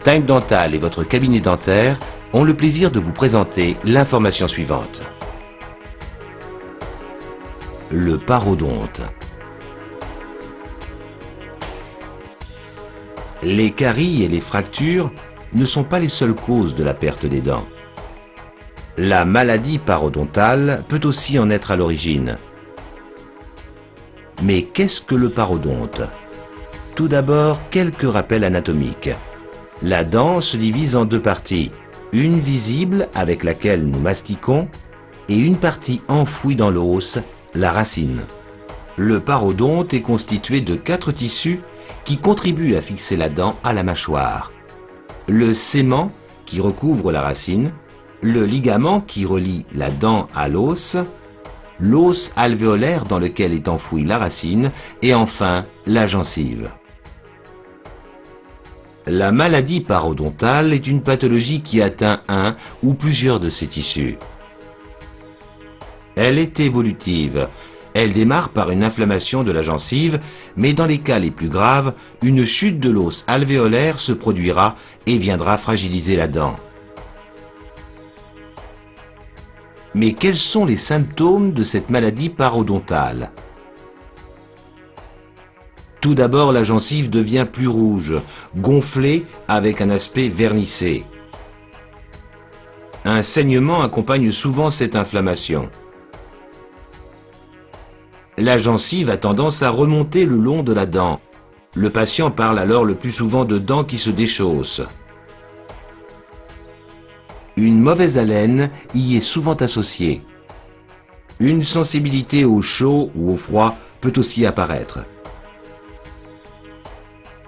Time Dental et votre cabinet dentaire ont le plaisir de vous présenter l'information suivante. Le parodonte. Les caries et les fractures ne sont pas les seules causes de la perte des dents. La maladie parodontale peut aussi en être à l'origine. Mais qu'est-ce que le parodonte? Tout d'abord, quelques rappels anatomiques. La dent se divise en deux parties, une visible avec laquelle nous mastiquons et une partie enfouie dans l'os, la racine. Le parodonte est constitué de 4 tissus qui contribuent à fixer la dent à la mâchoire. Le sément qui recouvre la racine, le ligament qui relie la dent à l'os alvéolaire dans lequel est enfouie la racine et enfin la gencive. La maladie parodontale est une pathologie qui atteint un ou plusieurs de ces tissus. Elle est évolutive. Elle démarre par une inflammation de la gencive, mais dans les cas les plus graves, une chute de l'os alvéolaire se produira et viendra fragiliser la dent. Mais quels sont les symptômes de cette maladie parodontale? Tout d'abord, la gencive devient plus rouge, gonflée avec un aspect vernissé. Un saignement accompagne souvent cette inflammation. La gencive a tendance à remonter le long de la dent. Le patient parle alors le plus souvent de dents qui se déchaussent. Une mauvaise haleine y est souvent associée. Une sensibilité au chaud ou au froid peut aussi apparaître.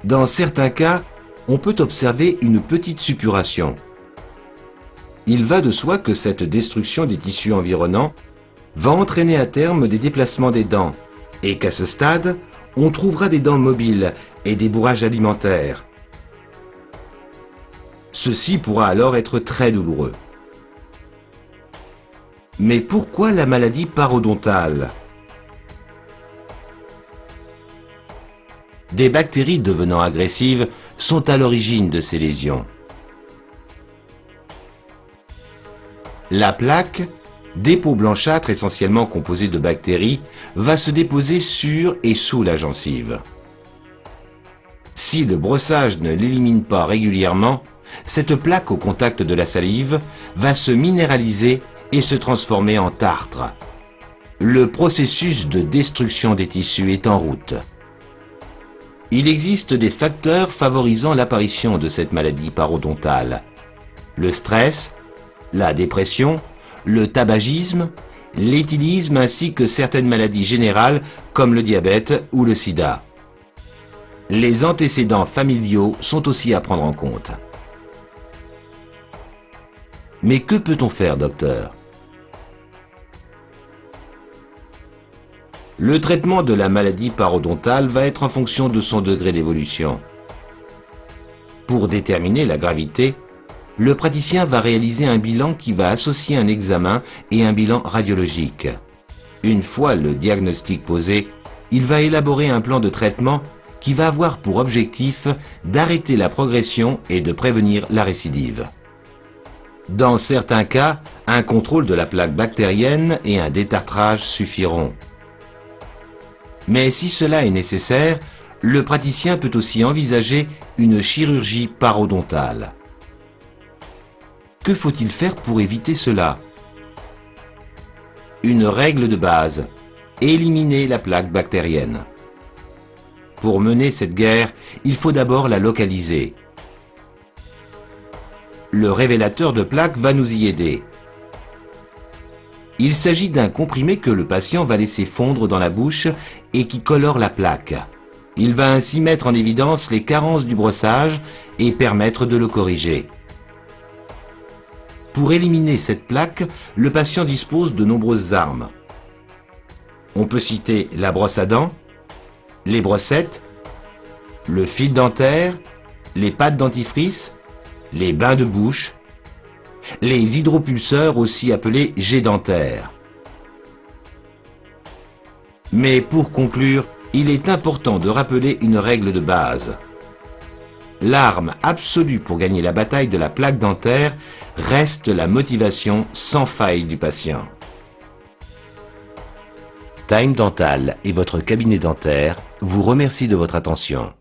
Dans certains cas, on peut observer une petite suppuration. Il va de soi que cette destruction des tissus environnants va entraîner à terme des déplacements des dents et qu'à ce stade, on trouvera des dents mobiles et des bourrages alimentaires. Ceci pourra alors être très douloureux. Mais pourquoi la maladie parodontale? Des bactéries devenant agressives sont à l'origine de ces lésions. La plaque, dépôt blanchâtre essentiellement composé de bactéries, va se déposer sur et sous la gencive. Si le brossage ne l'élimine pas régulièrement, cette plaque au contact de la salive va se minéraliser et se transformer en tartre. Le processus de destruction des tissus est en route. Il existe des facteurs favorisant l'apparition de cette maladie parodontale. Le stress, la dépression, le tabagisme, l'éthylisme ainsi que certaines maladies générales comme le diabète ou le sida. Les antécédents familiaux sont aussi à prendre en compte. Mais que peut-on faire, docteur? Le traitement de la maladie parodontale va être en fonction de son degré d'évolution. Pour déterminer la gravité, le praticien va réaliser un bilan qui va associer un examen et un bilan radiologique. Une fois le diagnostic posé, il va élaborer un plan de traitement qui va avoir pour objectif d'arrêter la progression et de prévenir la récidive. Dans certains cas, un contrôle de la plaque bactérienne et un détartrage suffiront. Mais si cela est nécessaire, le praticien peut aussi envisager une chirurgie parodontale. Que faut-il faire pour éviter cela? Une règle de base, éliminer la plaque bactérienne. Pour mener cette guerre, il faut d'abord la localiser. Le révélateur de plaque va nous y aider. Il s'agit d'un comprimé que le patient va laisser fondre dans la bouche et qui colore la plaque. Il va ainsi mettre en évidence les carences du brossage et permettre de le corriger. Pour éliminer cette plaque, le patient dispose de nombreuses armes. On peut citer la brosse à dents, les brossettes, le fil dentaire, les pâtes dentifrice, les bains de bouche, les hydropulseurs aussi appelés jets dentaires. Mais pour conclure, il est important de rappeler une règle de base. l'arme absolue pour gagner la bataille de la plaque dentaire reste la motivation sans faille du patient. Time Dental et votre cabinet dentaire vous remercient de votre attention.